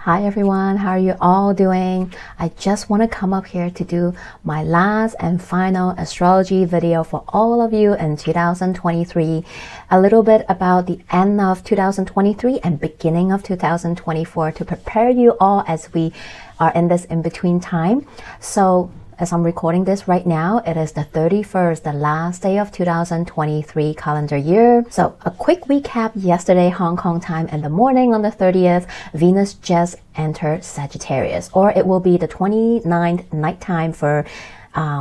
Hi everyone, how are you all doing? I just want to come up here to do my last and final astrology video for all of you in 2023. A little bit about the end of 2023 and beginning of 2024 to prepare you all as we are in this in-between time. So as I'm recording this right now, it is the 31st, the last day of 2023 calendar year. So a quick recap, yesterday Hong Kong time in the morning on the 30th, Venus just entered Sagittarius, or it will be the 29th nighttime for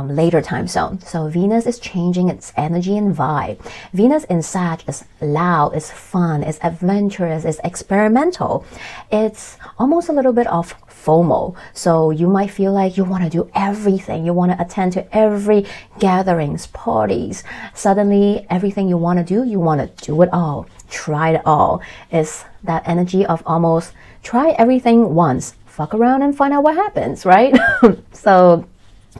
later time zone. So Venus is changing its energy and vibe. Venus in Sag is loud, is fun, is adventurous, is experimental. It's almost a little bit of FOMO. So you might feel like you want to do everything. You want to attend to every gatherings, parties. Suddenly, everything you want to do, you want to do it all. Try it all. It's that energy of almost try everything once. Fuck around and find out what happens, right? So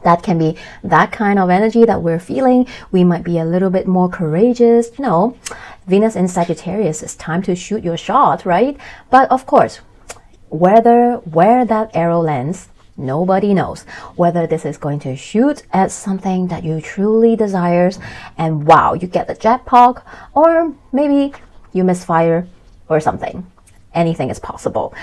that can be that kind of energy that we're feeling. We might be a little bit more courageous. You know, Venus in Sagittarius, it's time to shoot your shot, right? But of course, where that arrow lands, nobody knows. Whether this is going to shoot at something that you truly desire and wow, you get the jackpot, or maybe you misfire or something. Anything is possible.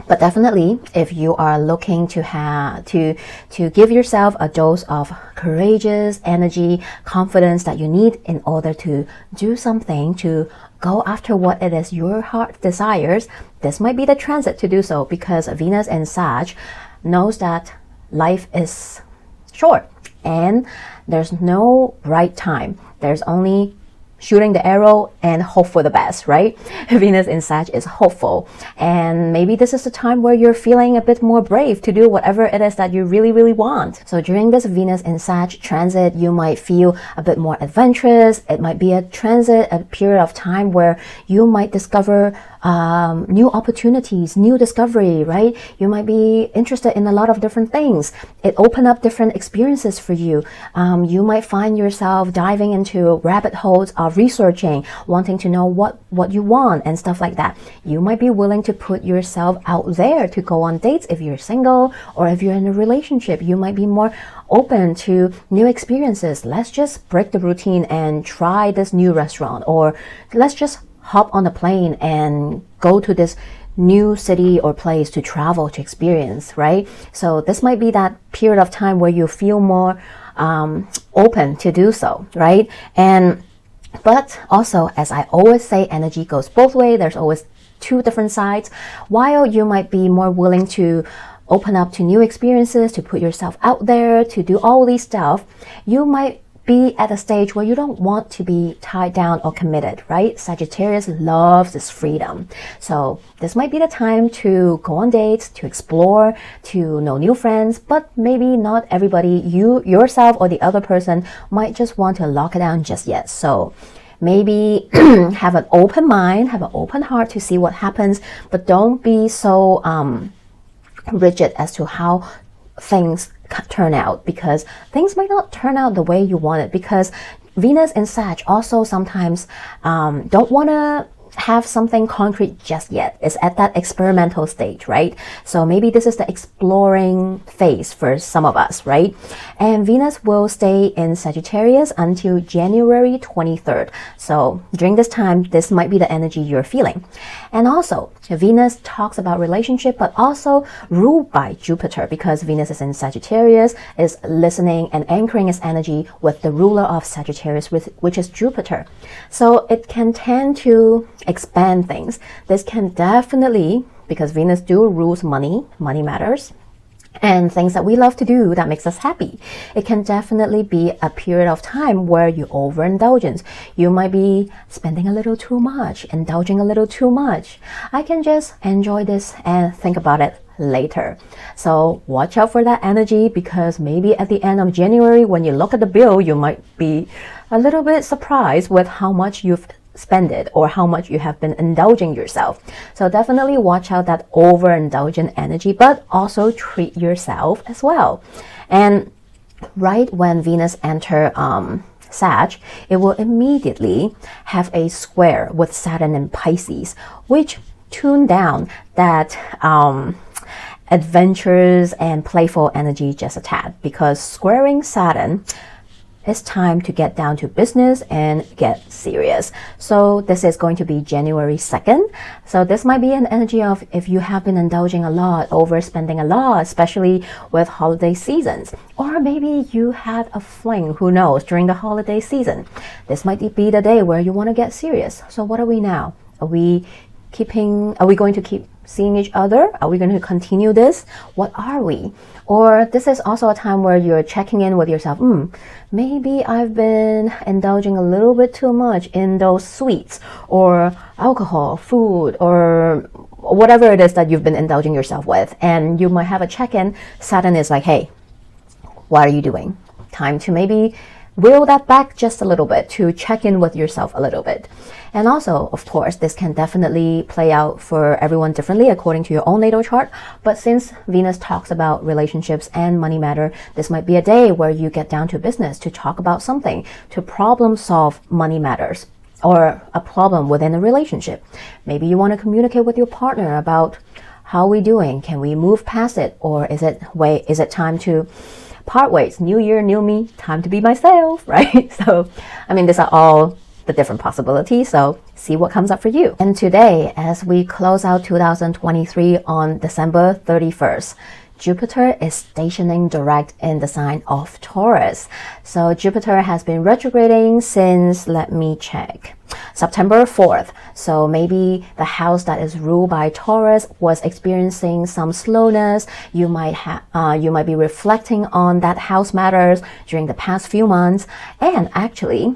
But definitely, if you are looking to give yourself a dose of courageous energy, confidence that you need in order to do something, to go after what it is your heart desires, this might be the transit to do so, because Venus in Sag knows that life is short and there's no right time. There's only shooting the arrow and hope for the best, right? Venus in Sag is hopeful. And maybe this is the time where you're feeling a bit more brave to do whatever it is that you really, really want. So during this Venus in Sag transit, you might feel a bit more adventurous. It might be a period of time where you might discover new opportunities, new discovery, right? You might be interested in a lot of different things. It opened up different experiences for you. You might find yourself diving into rabbit holes of researching, wanting to know what you want and stuff like that. You might be willing to put yourself out there to go on dates if you're single, or if you're in a relationship, you might be more open to new experiences. Let's just break the routine and try this new restaurant, or let's just hop on a plane and go to this new city or place to travel, to experience, right? So this might be that period of time where you feel more open to do so, right? But also, as I always say, energy goes both ways. There's always two different sides. While you might be more willing to open up to new experiences, to put yourself out there, to do all these stuff, you might be at a stage where you don't want to be tied down or committed, right? Sagittarius loves this freedom. So this might be the time to go on dates, to explore, to know new friends, but maybe not everybody, you yourself or the other person might just want to lock it down just yet. So maybe have an open mind, have an open heart to see what happens, but don't be so rigid as to how things turn out, because things might not turn out the way you want it, because Venus in Sag also sometimes don't want to have something concrete just yet. It's at that experimental stage, right? So maybe this is the exploring phase for some of us, right? And Venus will stay in Sagittarius until January 23rd. So during this time, this might be the energy you're feeling. And also, Venus talks about relationship, but also ruled by Jupiter, because Venus is in Sagittarius, is listening and anchoring its energy with the ruler of Sagittarius, which is Jupiter. So it can tend to expand things. This can definitely, because Venus do rules money matters, and things that we love to do that makes us happy. It can definitely be a period of time where you overindulgence. You might be spending a little too much, indulging a little too much. I can just enjoy this and think about it later. So watch out for that energy, because maybe at the end of January, when you look at the bill, you might be a little bit surprised with how much you've spend it or how much you have been indulging yourself. So definitely watch out that overindulgent energy, but also treat yourself as well. And right when Venus enter Sag, it will immediately have a square with Saturn in Pisces, which tune down that adventurous and playful energy just a tad, because squaring Saturn, it's time to get down to business and get serious. So this is going to be January 2nd. So this might be an energy of if you have been indulging a lot, overspending a lot, especially with holiday seasons. Or maybe you had a fling, who knows, during the holiday season. This might be the day where you want to get serious. So what are we now? Are we going to keep seeing each other? Are we going to continue this? What are we? Or this is also a time where you're checking in with yourself. Maybe I've been indulging a little bit too much in those sweets or alcohol, food, or whatever it is that you've been indulging yourself with. And you might have a check-in. Saturn is like, hey, what are you doing? Time to maybe wheel that back just a little bit, to check in with yourself a little bit. And also, of course, this can definitely play out for everyone differently according to your own natal chart. But since Venus talks about relationships and money matter, this might be a day where you get down to business, to talk about something, to problem solve money matters or a problem within a relationship. Maybe you want to communicate with your partner about how we doing? Can we move past it? Or is it time to part ways? New year, new me, time to be myself, right? So, I mean, these are all the different possibilities. So see what comes up for you. And today, as we close out 2023 on December 31st, Jupiter is stationing direct in the sign of Taurus. So Jupiter has been retrograding since, let me check, September 4th. So maybe the house that is ruled by Taurus was experiencing some slowness. You might be reflecting on that house matters during the past few months. And actually,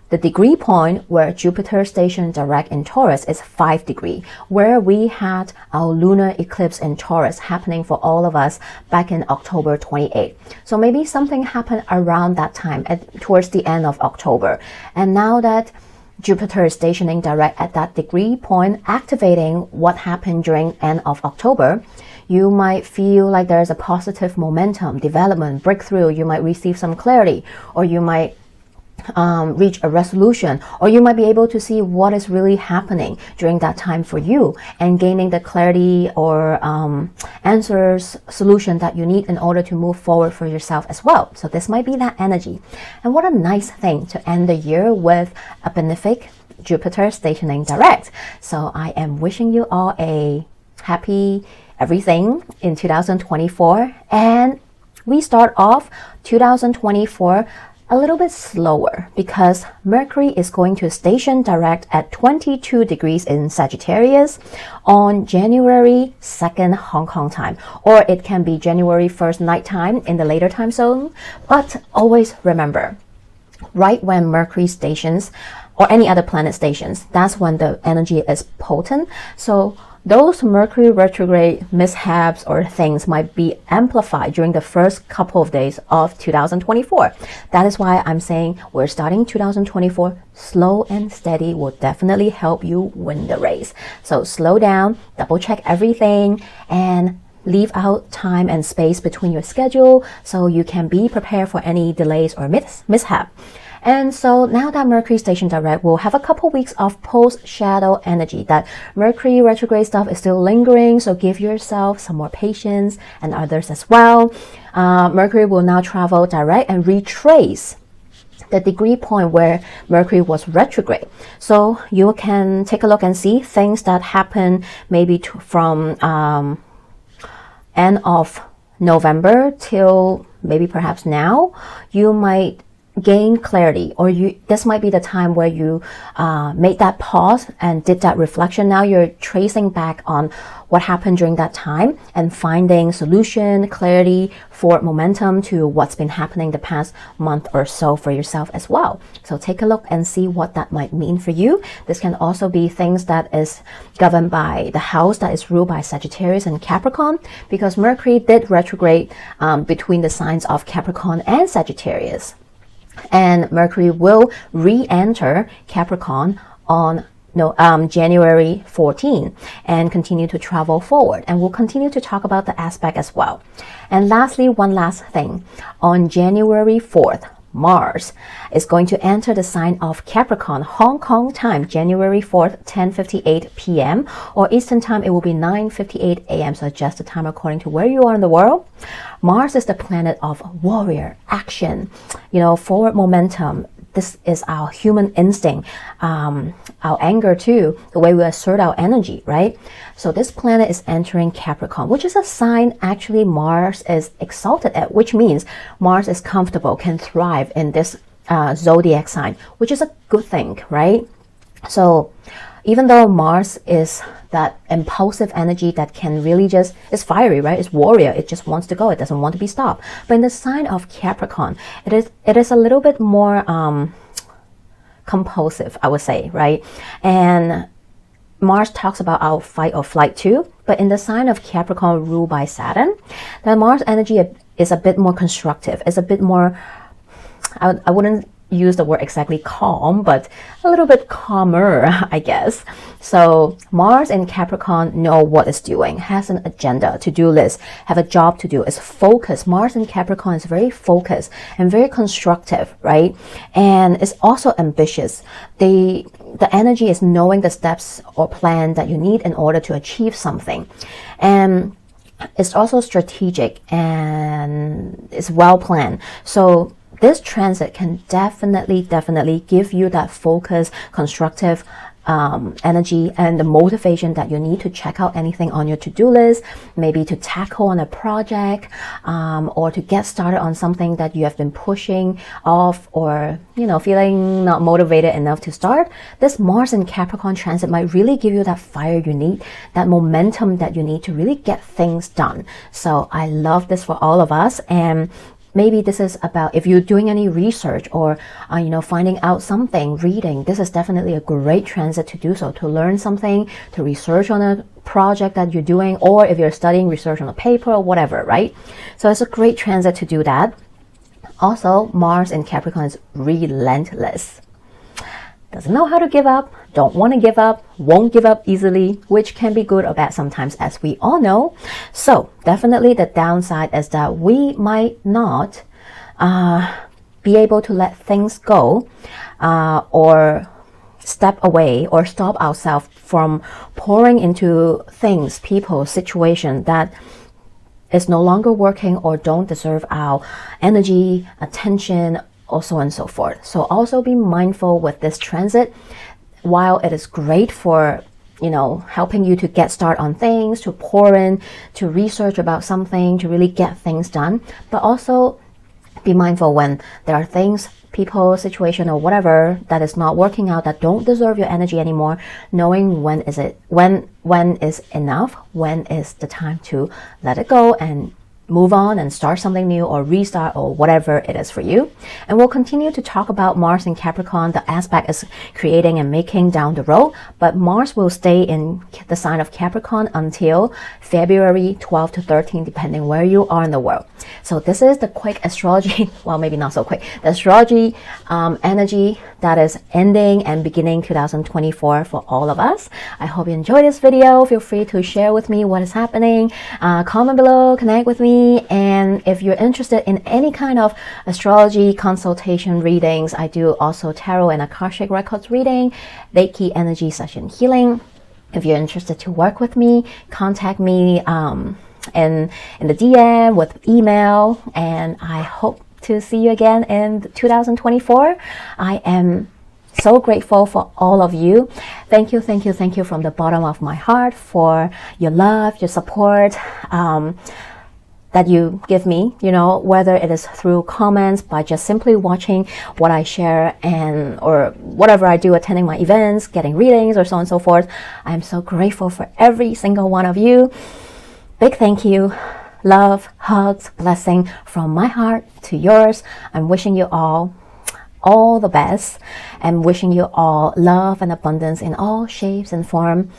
the degree point where Jupiter stationed direct in Taurus is 5 degrees, where we had our lunar eclipse in Taurus happening for all of us back in October 28. So maybe something happened around that time, towards the end of October. And now that Jupiter is stationing direct at that degree point, activating what happened during end of October, you might feel like there's a positive momentum, development, breakthrough. You might receive some clarity, or you might reach a resolution, or you might be able to see what is really happening during that time for you and gaining the clarity or answers, solution that you need in order to move forward for yourself as well. So this might be that energy. And what a nice thing to end the year with a benefic Jupiter stationing direct. So I am wishing you all a happy everything in 2024. And we start off 2024 a little bit slower because Mercury is going to station direct at 22 degrees in Sagittarius on January 2nd Hong Kong time, or it can be January 1st nighttime in the later time zone. But always remember, right when Mercury stations or any other planet stations, that's when the energy is potent. So those Mercury retrograde mishaps or things might be amplified during the first couple of days of 2024. That is why I'm saying we're starting 2024 slow and steady will definitely help you win the race. So slow down, double check everything, and leave out time and space between your schedule so you can be prepared for any delays or mishap. And so now that Mercury station direct, we'll have a couple weeks of post-shadow energy. That Mercury retrograde stuff is still lingering, so give yourself some more patience, and others as well. Mercury will now travel direct and retrace the degree point where Mercury was retrograde. So you can take a look and see things that happen maybe from end of November till maybe perhaps now. You might gain clarity, or this might be the time where you made that pause and did that reflection. Now you're tracing back on what happened during that time and finding solution, clarity for momentum to what's been happening the past month or so for yourself as well. So take a look and see what that might mean for you. This can also be things that is governed by the house that is ruled by Sagittarius and Capricorn, because Mercury did retrograde between the signs of Capricorn and Sagittarius. And Mercury will re-enter Capricorn on January 14 and continue to travel forward. And we'll continue to talk about the aspect as well. And lastly, one last thing. On January 4th, Mars is going to enter the sign of Capricorn, Hong Kong time, January 4th, 10:58 p.m. or Eastern time, it will be 9:58 a.m. So adjust the time according to where you are in the world. Mars is the planet of warrior, action, forward momentum. This is our human instinct, our anger too, the way we assert our energy, right? So this planet is entering Capricorn, which is a sign actually Mars is exalted at, which means Mars is comfortable, can thrive in this zodiac sign, which is a good thing, right? So even though Mars is that impulsive energy that can really it's fiery, right? It's warrior. It just wants to go. It doesn't want to be stopped. But in the sign of Capricorn, it is a little bit more compulsive, I would say, right? And Mars talks about our fight or flight too. But in the sign of Capricorn ruled by Saturn, the Mars energy is a bit more constructive. It's a bit more, I wouldn't use the word exactly calm, but a little bit calmer, I guess. So Mars in Capricorn know what it's doing, has an agenda, to-do list, have a job to do, is focused. Mars in Capricorn is very focused and very constructive, right? And it's also ambitious. The energy is knowing the steps or plan that you need in order to achieve something. And it's also strategic and it's well planned. So this transit can definitely give you that focus, constructive energy and the motivation that you need to check out anything on your to-do list, maybe to tackle on a project, or to get started on something that you have been pushing off or, feeling not motivated enough to start. This Mars in Capricorn transit might really give you that fire you need, that momentum that you need to really get things done. So I love this for all of us. And maybe this is about if you're doing any research or, finding out something, reading. This is definitely a great transit to do so, to learn something, to research on a project that you're doing, or if you're studying, research on a paper or whatever, right? So it's a great transit to do that. Also, Mars in Capricorn is relentless. Doesn't know how to give up, don't want to give up, won't give up easily, which can be good or bad sometimes, as we all know. So definitely the downside is that we might not be able to let things go or step away or stop ourselves from pouring into things, people, situation that is no longer working or don't deserve our energy, attention, or so on and so forth. So also be mindful with this transit. While it is great for, helping you to get started on things, to pour in, to research about something, to really get things done, but also be mindful when there are things, people, situation, or whatever that is not working out, that don't deserve your energy anymore, knowing when is enough, when is the time to let it go and move on and start something new or restart or whatever it is for you. And we'll continue to talk about Mars in Capricorn, the aspect is creating and making down the road, but Mars will stay in the sign of Capricorn until February 12 to 13, depending where you are in the world. So this is the quick astrology, well, maybe not so quick, the astrology energy that is ending and beginning 2024 for all of us. I hope you enjoyed this video. Feel free to share with me what is happening, comment below, connect with me. And if you're interested in any kind of astrology consultation readings, I do also tarot and akashic records reading, reiki energy session healing. If you're interested to work with me, contact me in the DM with email, and I hope to see you again in 2024. I am so grateful for all of you. Thank you from the bottom of my heart for your love, your support, that you give me, whether it is through comments, by just simply watching what I share or whatever I do, attending my events, getting readings, or so on and so forth. I'm so grateful for every single one of you. Big thank you. Love, hugs, blessing from my heart to yours. I'm wishing you all the best, and wishing you all love and abundance in all shapes and form,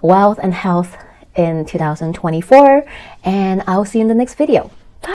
wealth and health in 2024, and I'll see you in the next video.